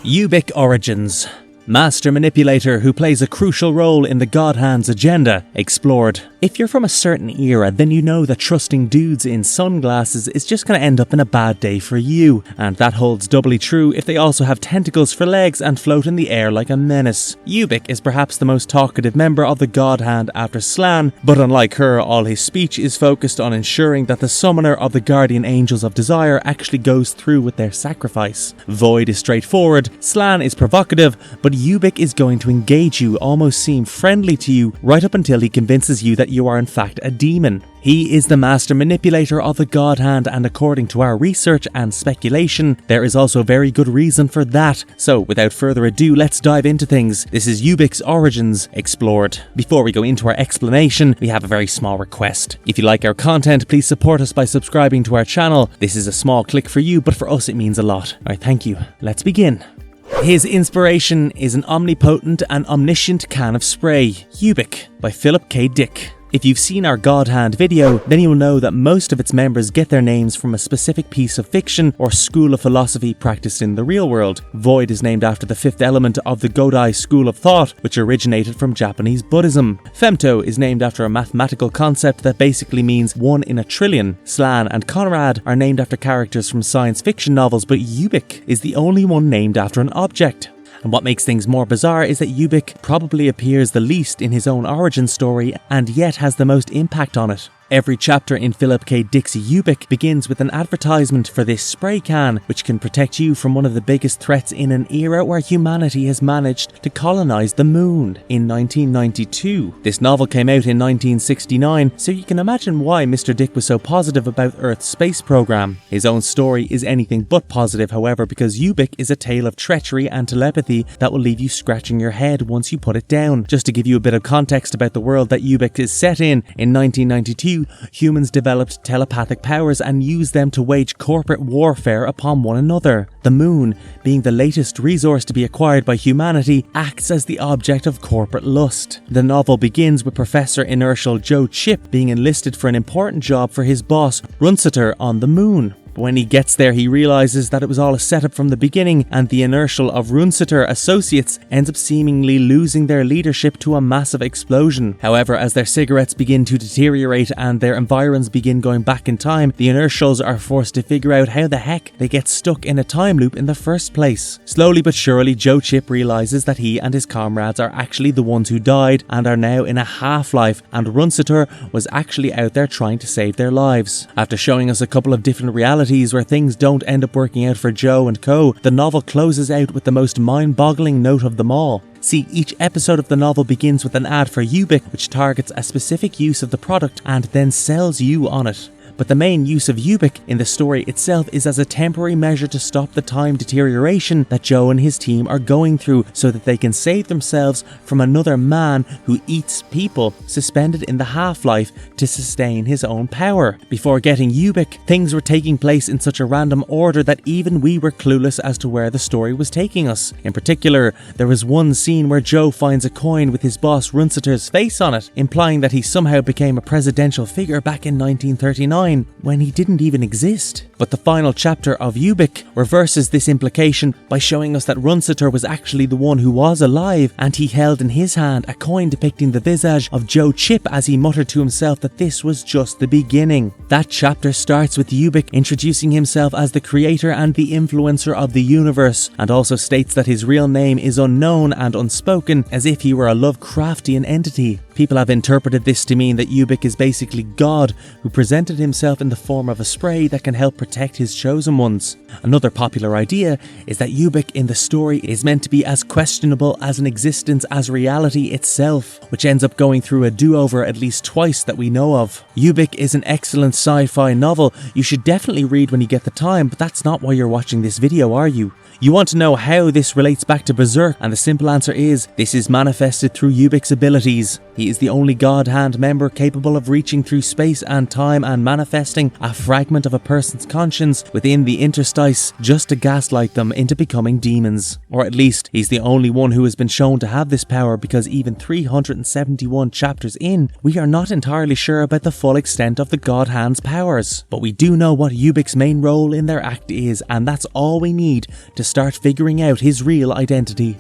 Ubik Origins. Master Manipulator who plays a crucial role in the God Hand's agenda, explored. If you're from a certain era, then you know that trusting dudes in sunglasses is just going to end up in a bad day for you, and that holds doubly true if they also have tentacles for legs and float in the air like a menace. Ubik is perhaps the most talkative member of the God Hand after Slan, but unlike her, all his speech is focused on ensuring that the summoner of the Guardian Angels of Desire actually goes through with their sacrifice. Void is straightforward, Slan is provocative, but Ubik is going to engage you, almost seem friendly to you, right up until he convinces you that you are in fact a demon. He is the master manipulator of the God Hand, and according to our research and speculation, there is also very good reason for that. So without further ado, let's dive into things. This is Ubik's Origins Explored. Before we go into our explanation, we have a very small request. If you like our content, please support us by subscribing to our channel. This is a small click for you, but for us it means a lot. Alright, thank you. Let's begin. His inspiration is an omnipotent and omniscient can of spray, Ubik, by Philip K. Dick. If you've seen our God Hand video, then you'll know that most of its members get their names from a specific piece of fiction or school of philosophy practiced in the real world. Void is named after the fifth element of the Godai school of thought, which originated from Japanese Buddhism. Femto is named after a mathematical concept that basically means 1 in a trillion. Slan and Conrad are named after characters from science fiction novels, but Ubik is the only one named after an object. And what makes things more bizarre is that Ubik probably appears the least in his own origin story and yet has the most impact on it. Every chapter in Philip K. Dick's Ubik begins with an advertisement for this spray can, which can protect you from one of the biggest threats in an era where humanity has managed to colonize the moon. In 1992, this novel came out in 1969, so you can imagine why Mr. Dick was so positive about Earth's space program. His own story is anything but positive, however, because Ubik is a tale of treachery and telepathy that will leave you scratching your head once you put it down. Just to give you a bit of context about the world that Ubik is set in 1992, humans developed telepathic powers and used them to wage corporate warfare upon one another. The moon, being the latest resource to be acquired by humanity, acts as the object of corporate lust. The novel begins with Professor Inertial Joe Chip being enlisted for an important job for his boss, Runseter, on the moon. But when he gets there, he realizes that it was all a setup from the beginning, and the Inertial of Runseter Associates ends up seemingly losing their leadership to a massive explosion. However, as their cigarettes begin to deteriorate and their environs begin going back in time, the Inertials are forced to figure out how the heck they get stuck in a time loop in the first place. Slowly but surely, Joe Chip realizes that he and his comrades are actually the ones who died and are now in a half-life, and Runseter was actually out there trying to save their lives. After showing us a couple of different realities where things don't end up working out for Joe and co, the novel closes out with the most mind-boggling note of them all. See, each episode of the novel begins with an ad for Ubik, which targets a specific use of the product and then sells you on it. But the main use of Ubik in the story itself is as a temporary measure to stop the time deterioration that Joe and his team are going through, so that they can save themselves from another man who eats people, suspended in the half-life to sustain his own power. Before getting Ubik, things were taking place in such a random order that even we were clueless as to where the story was taking us. In particular, there was one scene where Joe finds a coin with his boss Runseter's face on it, implying that he somehow became a presidential figure back in 1939. When he didn't even exist. But the final chapter of Ubik reverses this implication by showing us that Runseter was actually the one who was alive, and he held in his hand a coin depicting the visage of Joe Chip as he muttered to himself that this was just the beginning. That chapter starts with Ubik introducing himself as the creator and the influencer of the universe, and also states that his real name is unknown and unspoken, as if he were a Lovecraftian entity. People have interpreted this to mean that Ubik is basically God, who presented himself in the form of a spray that can help protect his chosen ones. Another popular idea is that Ubik in the story is meant to be as questionable as an existence as reality itself, which ends up going through a do-over at least twice that we know of. Ubik is an excellent sci-fi novel you should definitely read when you get the time, but that's not why you're watching this video, are you? You want to know how this relates back to Berserk, and the simple answer is, this is manifested through Ubik's abilities. He He is the only God Hand member capable of reaching through space and time and manifesting a fragment of a person's conscience within the interstice just to gaslight them into becoming demons. Or at least, he's the only one who has been shown to have this power, because even 371 chapters in, we are not entirely sure about the full extent of the God Hand's powers. But we do know what Ubik's main role in their act is, and that's all we need to start figuring out his real identity.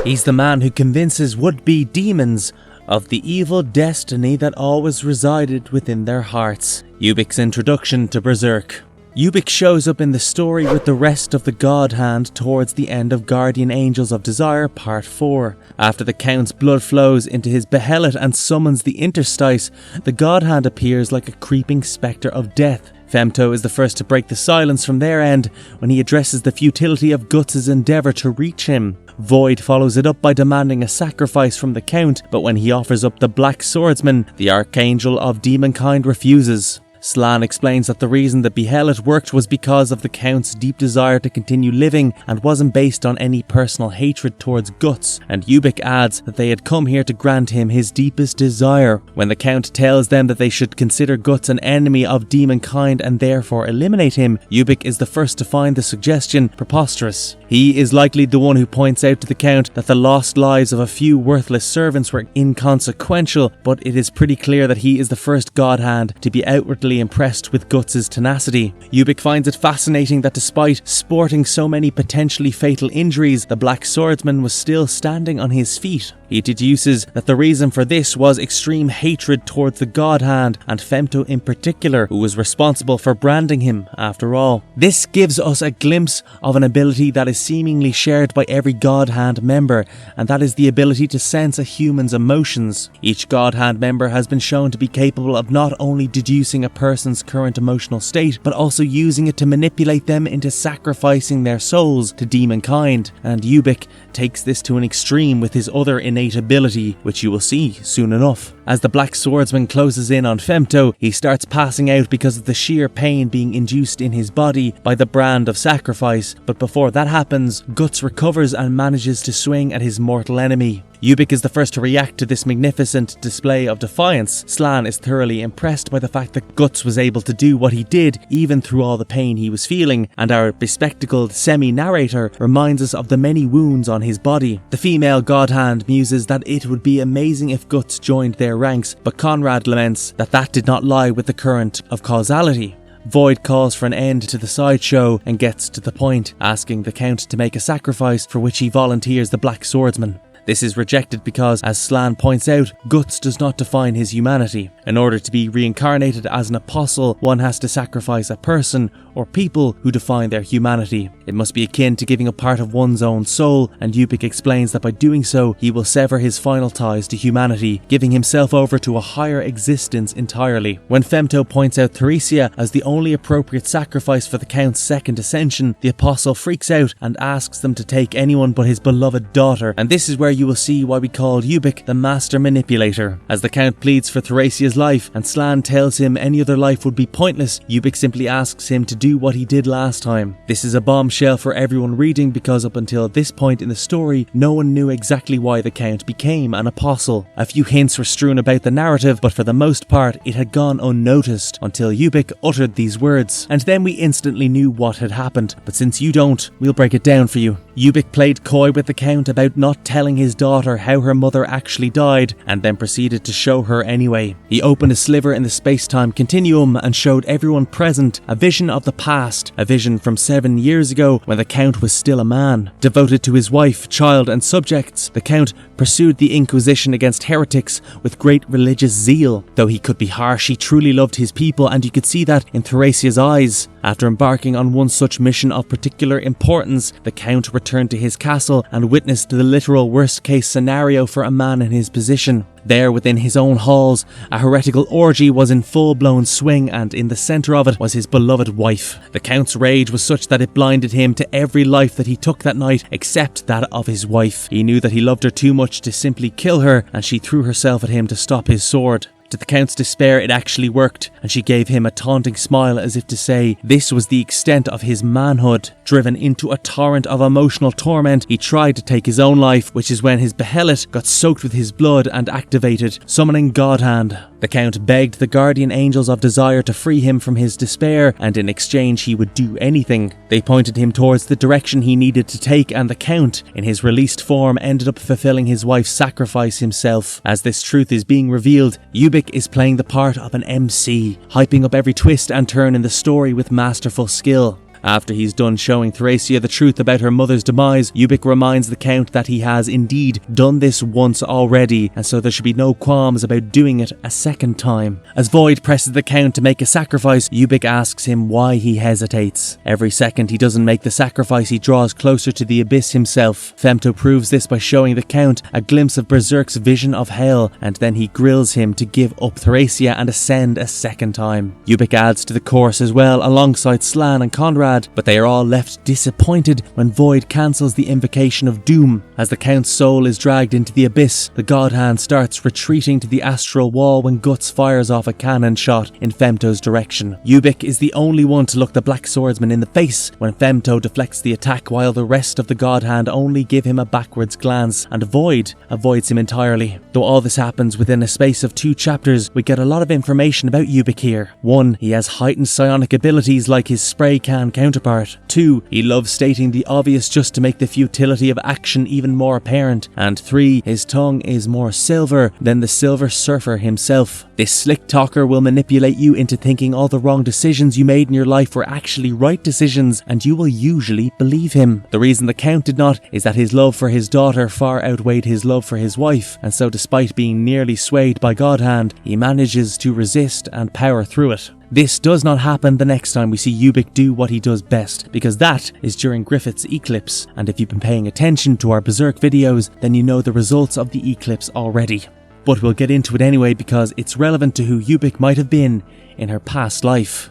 He's the man who convinces would-be demons of the evil destiny that always resided within their hearts. Ubik's introduction to Berserk. Ubik shows up in the story with the rest of the God Hand towards the end of Guardian Angels of Desire Part 4. After the Count's blood flows into his behelit and summons the interstice, the God Hand appears like a creeping spectre of death. Femto is the first to break the silence from their end when he addresses the futility of Guts' endeavour to reach him. Void follows it up by demanding a sacrifice from the Count, but when he offers up the Black Swordsman, the Archangel of Demonkind refuses. Slan explains that the reason the Behelit worked was because of the Count's deep desire to continue living and wasn't based on any personal hatred towards Guts, and Ubik adds that they had come here to grant him his deepest desire. When the Count tells them that they should consider Guts an enemy of Demonkind and therefore eliminate him, Ubik is the first to find the suggestion preposterous. He is likely the one who points out to the Count that the lost lives of a few worthless servants were inconsequential, but it is pretty clear that he is the first God Hand to be outwardly impressed with Guts' tenacity. Ubik finds it fascinating that despite sporting so many potentially fatal injuries, the Black Swordsman was still standing on his feet. He deduces that the reason for this was extreme hatred towards the God Hand, and Femto in particular, who was responsible for branding him after all. This gives us a glimpse of an ability that is seemingly shared by every God Hand member, and that is the ability to sense a human's emotions. Each God Hand member has been shown to be capable of not only deducing a person's current emotional state, but also using it to manipulate them into sacrificing their souls to Demonkind, and Ubik takes this to an extreme with his other innate ability, which you will see soon enough. As the Black Swordsman closes in on Femto, he starts passing out because of the sheer pain being induced in his body by the brand of sacrifice, but before that happens, Guts recovers and manages to swing at his mortal enemy. Ubik is the first to react to this magnificent display of defiance. Slan is thoroughly impressed by the fact that Guts was able to do what he did even through all the pain he was feeling, and our bespectacled semi-narrator reminds us of the many wounds on his body. The female God Hand muses that it would be amazing if Guts joined their ranks, but Conrad laments that that did not lie with the current of causality. Void calls for an end to the sideshow and gets to the point, asking the Count to make a sacrifice for which he volunteers the Black Swordsman. This is rejected because, as Slan points out, Guts does not define his humanity. In order to be reincarnated as an apostle, one has to sacrifice a person or people who define their humanity. It must be akin to giving a part of one's own soul, and Ubik explains that by doing so, he will sever his final ties to humanity, giving himself over to a higher existence entirely. When Femto points out Theresia as the only appropriate sacrifice for the Count's second ascension, the apostle freaks out and asks them to take anyone but his beloved daughter, and this is where you will see why we called Ubik the Master Manipulator. As the Count pleads for Theresia's life, and Slan tells him any other life would be pointless, Ubik simply asks him to do what he did last time. This is a bombshell for everyone reading, because up until this point in the story, no one knew exactly why the Count became an apostle. A few hints were strewn about the narrative, but for the most part, it had gone unnoticed until Ubik uttered these words, and then we instantly knew what had happened. But since you don't, we'll break it down for you. Ubik played coy with the Count about not telling his daughter how her mother actually died, and then proceeded to show her anyway. He opened a sliver in the space-time continuum and showed everyone present a vision of the past, a vision from 7 years ago when the Count was still a man. Devoted to his wife, child and subjects, the Count pursued the Inquisition against heretics with great religious zeal. Though he could be harsh, he truly loved his people, and you could see that in Theresia's eyes. After embarking on one such mission of particular importance, the Count returned to his castle and witnessed the literal worst-case scenario for a man in his position. There, within his own halls, a heretical orgy was in full-blown swing, and in the centre of it was his beloved wife. The Count's rage was such that it blinded him to every life that he took that night except that of his wife. He knew that he loved her too much to simply kill her, and she threw herself at him to stop his sword. To the Count's despair, it actually worked, and she gave him a taunting smile as if to say this was the extent of his manhood. Driven into a torrent of emotional torment, he tried to take his own life, which is when his behelit got soaked with his blood and activated, summoning Godhand. The Count begged the guardian angels of desire to free him from his despair, and in exchange he would do anything. They pointed him towards the direction he needed to take, and the Count, in his released form, ended up fulfilling his wife's sacrifice himself. As this truth is being revealed, Ubik is playing the part of an MC, hyping up every twist and turn in the story with masterful skill. After he's done showing Thracia the truth about her mother's demise, Ubik reminds the Count that he has indeed done this once already, and so there should be no qualms about doing it a second time. As Void presses the Count to make a sacrifice, Ubik asks him why he hesitates. Every second he doesn't make the sacrifice, he draws closer to the abyss himself. Femto proves this by showing the Count a glimpse of Berserk's vision of hell, and then he grills him to give up Thracia and ascend a second time. Ubik adds to the course as well, alongside Slan and Conrad, but they are all left disappointed when Void cancels the invocation of doom. As the Count's soul is dragged into the abyss, the Godhand starts retreating to the astral wall when Guts fires off a cannon shot in Femto's direction. Ubik is the only one to look the Black Swordsman in the face when Femto deflects the attack, while the rest of the Godhand only give him a backwards glance, and Void avoids him entirely. Though all this happens within a space of 2 chapters, we get a lot of information about Ubik here. 1. He has heightened psionic abilities like his spray can counterpart. 2. He loves stating the obvious just to make the futility of action even more apparent. And 3. His tongue is more silver than the Silver Surfer himself. This slick talker will manipulate you into thinking all the wrong decisions you made in your life were actually right decisions, and you will usually believe him. The reason the Count did not is that his love for his daughter far outweighed his love for his wife, and so despite being nearly swayed by Godhand, he manages to resist and power through it. This does not happen the next time we see Ubik do what he does best, because that is during Griffith's eclipse, and if you've been paying attention to our Berserk videos, then you know the results of the eclipse already. But we'll get into it anyway because it's relevant to who Ubik might have been in her past life.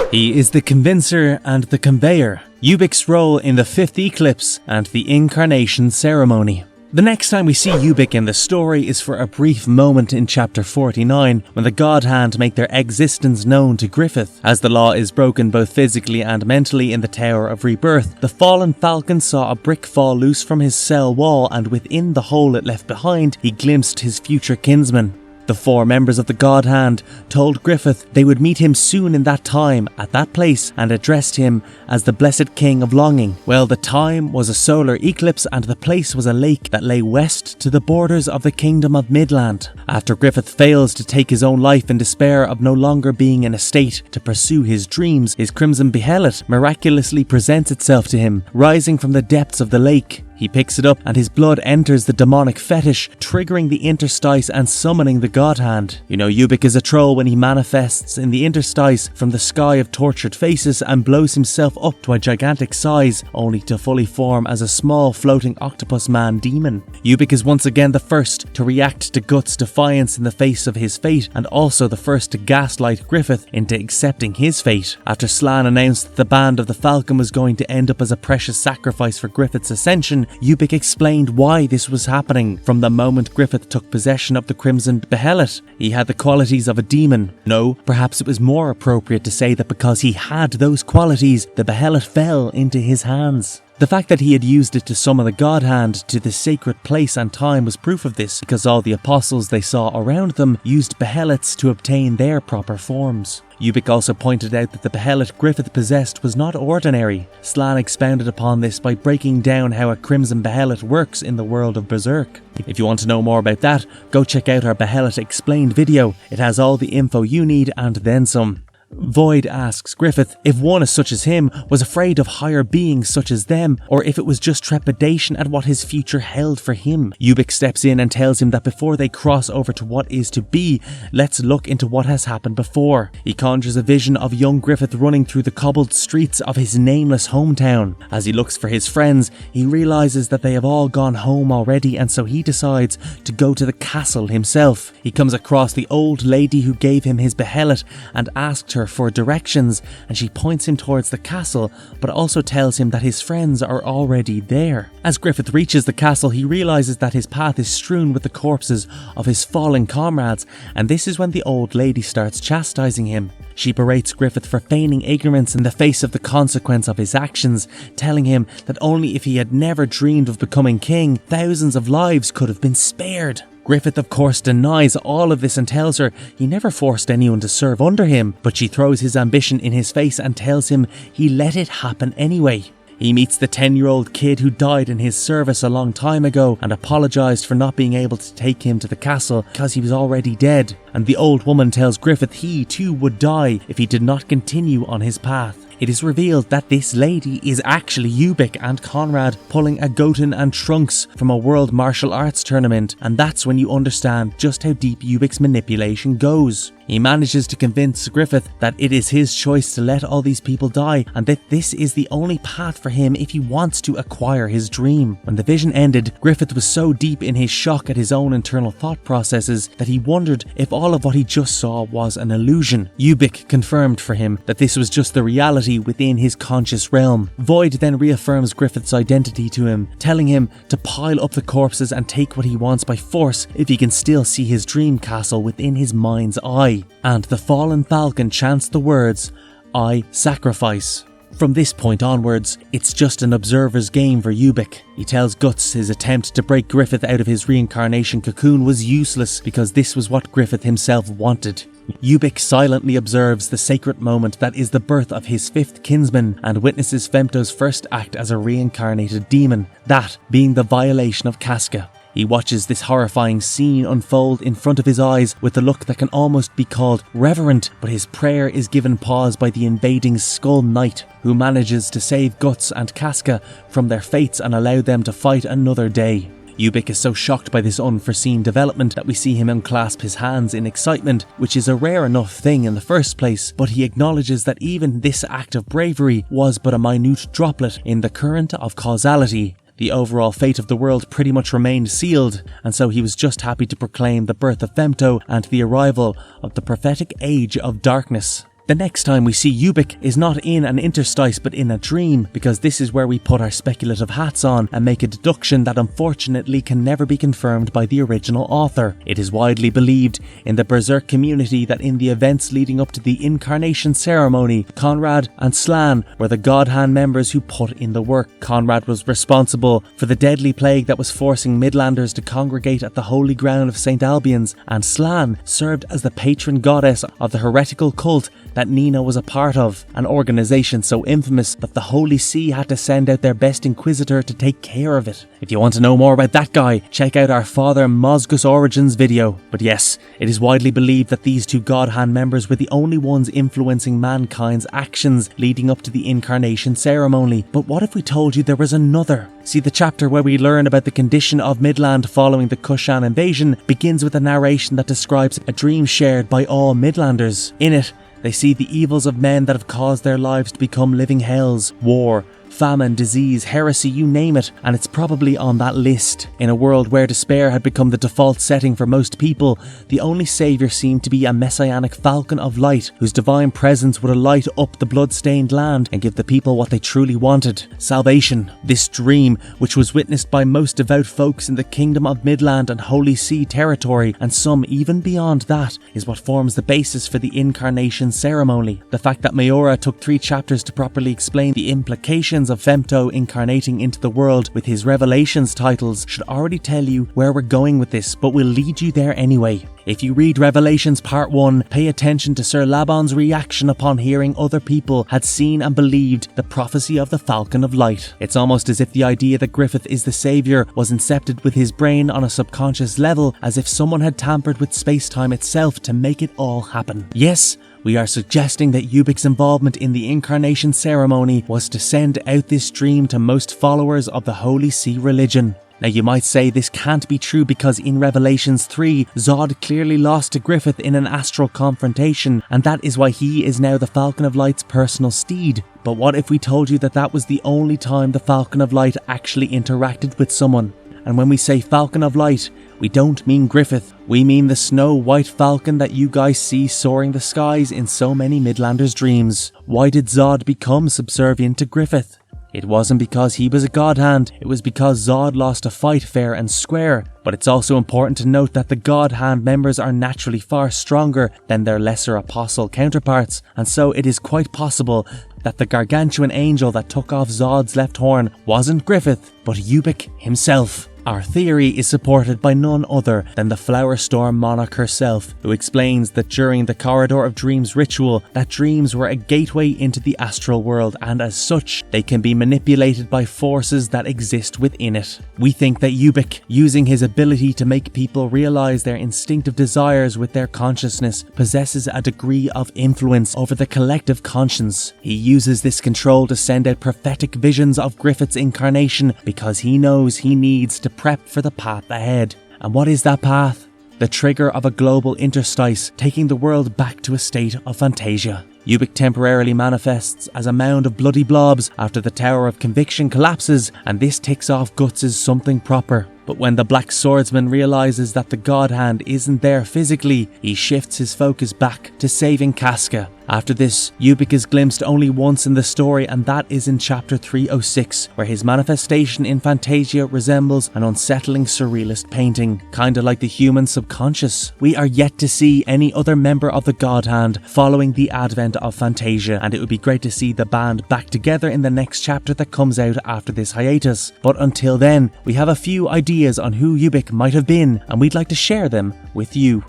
He is the convincer and the conveyor, Ubik's role in the 5th eclipse and the Incarnation Ceremony. The next time we see Ubik in the story is for a brief moment in chapter 49 when the Godhand make their existence known to Griffith. As the law is broken both physically and mentally in the Tower of Rebirth, the fallen Falcon saw a brick fall loose from his cell wall, and within the hole it left behind, he glimpsed his future kinsman. The 4 members of the Godhand told Griffith they would meet him soon in that time, at that place, and addressed him as the Blessed King of Longing. Well, the time was a solar eclipse and the place was a lake that lay west to the borders of the Kingdom of Midland. After Griffith fails to take his own life in despair of no longer being in a state to pursue his dreams, his Crimson Behelit miraculously presents itself to him, rising from the depths of the lake. He picks it up and his blood enters the demonic fetish, triggering the interstice and summoning the Godhand. You know Ubik is a troll when he manifests in the interstice from the sky of tortured faces and blows himself up to a gigantic size, only to fully form as a small floating octopus man demon. Ubik is once again the first to react to Guts' defiance in the face of his fate, and also the first to gaslight Griffith into accepting his fate. After Slan announced that the band of the Falcon was going to end up as a precious sacrifice for Griffith's ascension, Ubik explained why this was happening. From the moment Griffith took possession of the Crimson Behelit, he had the qualities of a demon. No, perhaps it was more appropriate to say that because he had those qualities, the Behelit fell into his hands. The fact that he had used it to summon the Godhand to the sacred place and time was proof of this, because all the apostles they saw around them used Behelits to obtain their proper forms. Ubik also pointed out that the Behelit Griffith possessed was not ordinary. Slan expounded upon this by breaking down how a Crimson Behelit works in the world of Berserk. If you want to know more about that, go check out our Behelit Explained video. It has all the info you need and then some. Void asks Griffith if one as such as him was afraid of higher beings such as them, or if it was just trepidation at what his future held for him. Ubik steps in and tells him that before they cross over to what is to be, let's look into what has happened before. He conjures a vision of young Griffith running through the cobbled streets of his nameless hometown. As he looks for his friends, he realizes that they have all gone home already, and so he decides to go to the castle himself. He comes across the old lady who gave him his Behelit and asked her for directions, and she points him towards the castle, but also tells him that his friends are already there. As Griffith reaches the castle, he realises that his path is strewn with the corpses of his fallen comrades, and this is when the old lady starts chastising him. She berates Griffith for feigning ignorance in the face of the consequence of his actions, telling him that only if he had never dreamed of becoming king, thousands of lives could have been spared. Griffith of course denies all of this and tells her he never forced anyone to serve under him, but she throws his ambition in his face and tells him he let it happen anyway. He meets the 10-year-old kid who died in his service a long time ago and apologised for not being able to take him to the castle because he was already dead. And the old woman tells Griffith he too would die if he did not continue on his path. It is revealed that this lady is actually Ubik and Conrad pulling a Goten and Trunks from a world martial arts tournament, and that's when you understand just how deep Ubik's manipulation goes. He manages to convince Griffith that it is his choice to let all these people die and that this is the only path for him if he wants to acquire his dream. When the vision ended, Griffith was so deep in his shock at his own internal thought processes that he wondered if all of what he just saw was an illusion. Ubik confirmed for him that this was just the reality within his conscious realm. Void then reaffirms Griffith's identity to him, telling him to pile up the corpses and take what he wants by force if he can still see his dream castle within his mind's eye. And the fallen falcon chants the words, "I sacrifice." From this point onwards, it's just an observer's game for Ubik. He tells Guts his attempt to break Griffith out of his reincarnation cocoon was useless because this was what Griffith himself wanted. Ubik silently observes the sacred moment that is the birth of his fifth kinsman and witnesses Femto's first act as a reincarnated demon, that being the violation of Casca. He watches this horrifying scene unfold in front of his eyes with a look that can almost be called reverent, but his prayer is given pause by the invading Skull Knight, who manages to save Guts and Casca from their fates and allow them to fight another day. Ubik is so shocked by this unforeseen development that we see him unclasp his hands in excitement, which is a rare enough thing in the first place, but he acknowledges that even this act of bravery was but a minute droplet in the current of causality. The overall fate of the world pretty much remained sealed, and so he was just happy to proclaim the birth of Femto and the arrival of the prophetic age of darkness. The next time we see Ubik is not in an interstice but in a dream, because this is where we put our speculative hats on and make a deduction that unfortunately can never be confirmed by the original author. It is widely believed in the Berserk community that in the events leading up to the Incarnation Ceremony, Conrad and Slan were the God Hand members who put in the work. Conrad was responsible for the deadly plague that was forcing Midlanders to congregate at the holy ground of St. Albion's, and Slan served as the patron goddess of the heretical cult that Nina was a part of, an organisation so infamous that the Holy See had to send out their best inquisitor to take care of it. If you want to know more about that guy, check out our Father Mozgus Origins video. But yes, it is widely believed that these two God Hand members were the only ones influencing mankind's actions leading up to the Incarnation Ceremony. But what if we told you there was another? See, the chapter where we learn about the condition of Midland following the Kushan invasion begins with a narration that describes a dream shared by all Midlanders. In it, they see the evils of men that have caused their lives to become living hells, war, famine, disease, heresy, you name it, and it's probably on that list. In a world where despair had become the default setting for most people, the only saviour seemed to be a messianic falcon of light, whose divine presence would light up the blood-stained land and give the people what they truly wanted: salvation. This dream, which was witnessed by most devout folks in the Kingdom of Midland and Holy See territory, and some even beyond that, is what forms the basis for the Incarnation Ceremony. The fact that Mayora took 3 chapters to properly explain the implications of Femto incarnating into the world with his Revelations titles should already tell you where we're going with this, but we'll lead you there anyway. If you read Revelations Part 1, pay attention to Sir Laban's reaction upon hearing other people had seen and believed the prophecy of the Falcon of Light. It's almost as if the idea that Griffith is the saviour was incepted with his brain on a subconscious level, as if someone had tampered with space-time itself to make it all happen. Yes, we are suggesting that Ubik's involvement in the Incarnation Ceremony was to send out this dream to most followers of the Holy See religion. Now you might say this can't be true because in Revelations 3, Zod clearly lost to Griffith in an astral confrontation, and that is why he is now the Falcon of Light's personal steed. But what if we told you that that was the only time the Falcon of Light actually interacted with someone? And when we say Falcon of Light, we don't mean Griffith. We mean the snow-white falcon that you guys see soaring the skies in so many Midlanders' dreams. Why did Zod become subservient to Griffith? It wasn't because he was a god hand, it was because Zod lost a fight fair and square. But it's also important to note that the god hand members are naturally far stronger than their lesser apostle counterparts, and so it is quite possible that the gargantuan angel that took off Zod's left horn wasn't Griffith, but Ubik himself. Our theory is supported by none other than the Flower Storm monarch herself, who explains that during the Corridor of Dreams ritual, that dreams were a gateway into the astral world, and as such, they can be manipulated by forces that exist within it. We think that Ubik, using his ability to make people realize their instinctive desires with their consciousness, possesses a degree of influence over the collective conscience. He uses this control to send out prophetic visions of Griffith's incarnation because he knows he needs to prep for the path ahead. And what is that path? The trigger of a global interstice, taking the world back to a state of fantasia. Ubik temporarily manifests as a mound of bloody blobs after the Tower of Conviction collapses, and this ticks off Guts' something proper. But when the Black Swordsman realizes that the God Hand isn't there physically, he shifts his focus back to saving Casca. After this, Ubik is glimpsed only once in the story, and that is in chapter 306, where his manifestation in Fantasia resembles an unsettling surrealist painting, kinda like the human subconscious. We are yet to see any other member of the God Hand following the advent of Fantasia, and it would be great to see the band back together in the next chapter that comes out after this hiatus. But until then, we have a few ideas on who Ubik might have been, and we'd like to share them with you.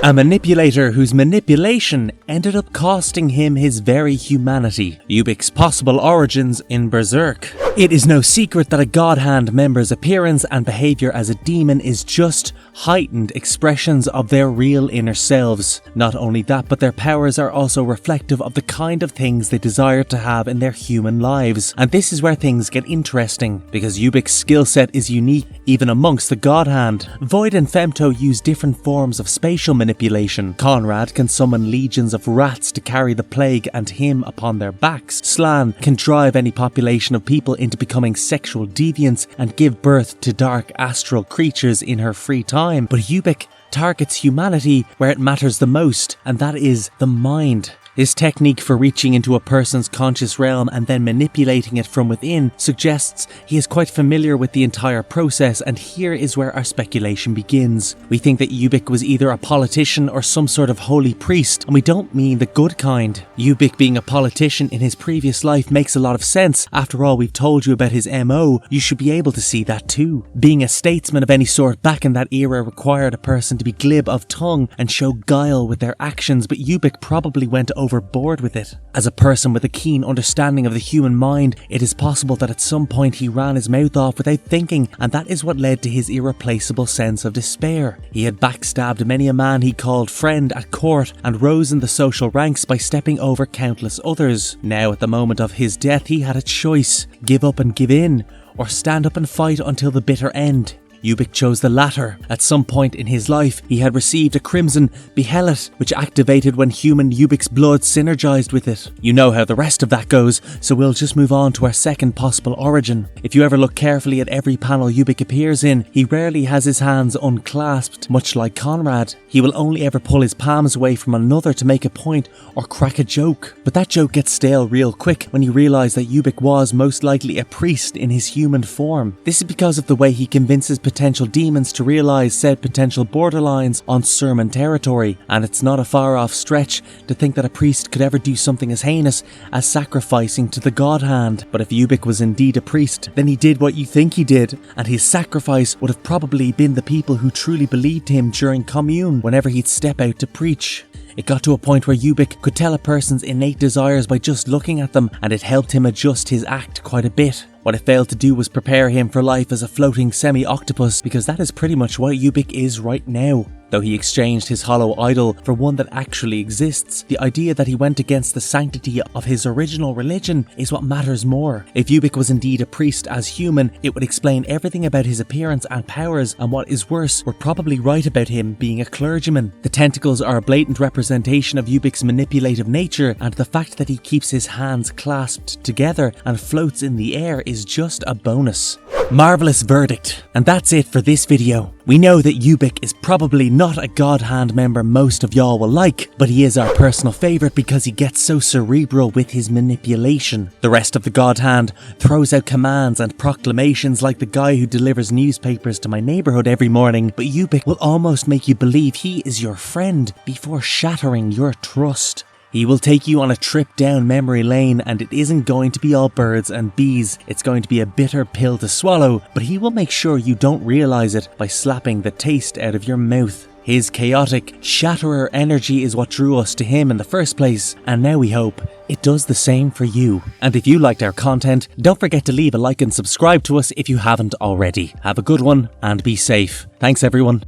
A manipulator whose manipulation ended up costing him his very humanity. Ubik's possible origins in Berserk. It is no secret that a God Hand member's appearance and behaviour as a demon is just heightened expressions of their real inner selves. Not only that, but their powers are also reflective of the kind of things they desire to have in their human lives. And this is where things get interesting, because Ubik's skill set is unique even amongst the God Hand. Void and Femto use different forms of spatial manipulation. Conrad can summon legions of rats to carry the plague and him upon their backs. Slan can drive any population of people into becoming sexual deviants and give birth to dark astral creatures in her free time. But Ubik targets humanity where it matters the most, and that is the mind. His technique for reaching into a person's conscious realm and then manipulating it from within suggests he is quite familiar with the entire process, and here is where our speculation begins. We think that Ubik was either a politician or some sort of holy priest, and we don't mean the good kind. Ubik being a politician in his previous life makes a lot of sense. After all, we've told you about his MO, you should be able to see that too. Being a statesman of any sort back in that era required a person to be glib of tongue and show guile with their actions, but Ubik probably went overboard with it. As a person with a keen understanding of the human mind, it is possible that at some point he ran his mouth off without thinking, and that is what led to his irreplaceable sense of despair. He had backstabbed many a man he called friend at court and rose in the social ranks by stepping over countless others. Now, at the moment of his death, he had a choice: give up and give in, or stand up and fight until the bitter end. Ubik chose the latter. At some point in his life, he had received a crimson behelit, which activated when human Ubik's blood synergized with it. You know how the rest of that goes, so we'll just move on to our second possible origin. If you ever look carefully at every panel Ubik appears in, he rarely has his hands unclasped, much like Conrad. He will only ever pull his palms away from another to make a point or crack a joke. But that joke gets stale real quick when you realise that Ubik was most likely a priest in his human form. This is because of the way he convinces potential demons to realise said potential borderlines on sermon territory, and it's not a far off stretch to think that a priest could ever do something as heinous as sacrificing to the God Hand. But if Ubik was indeed a priest, then he did what you think he did, and his sacrifice would have probably been the people who truly believed him during commune whenever he'd step out to preach. It got to a point where Ubik could tell a person's innate desires by just looking at them, and it helped him adjust his act quite a bit. What it failed to do was prepare him for life as a floating semi-octopus, because that is pretty much what Ubik is right now. Though he exchanged his hollow idol for one that actually exists, the idea that he went against the sanctity of his original religion is what matters more. If Ubik was indeed a priest as human, it would explain everything about his appearance and powers, and what is worse, we're probably right about him being a clergyman. The tentacles are a blatant representation of Ubik's manipulative nature, and the fact that he keeps his hands clasped together and floats in the air is just a bonus. Marvelous verdict. And that's it for this video. We know that Ubik is probably not a God Hand member most of y'all will like, but he is our personal favourite because he gets so cerebral with his manipulation. The rest of the God Hand throws out commands and proclamations like the guy who delivers newspapers to my neighbourhood every morning, but Ubik will almost make you believe he is your friend before shattering your trust. He will take you on a trip down memory lane, and it isn't going to be all birds and bees. It's going to be a bitter pill to swallow, but he will make sure you don't realise it by slapping the taste out of your mouth. His chaotic, shatterer energy is what drew us to him in the first place, and now we hope it does the same for you. And if you liked our content, don't forget to leave a like and subscribe to us if you haven't already. Have a good one and be safe. Thanks everyone.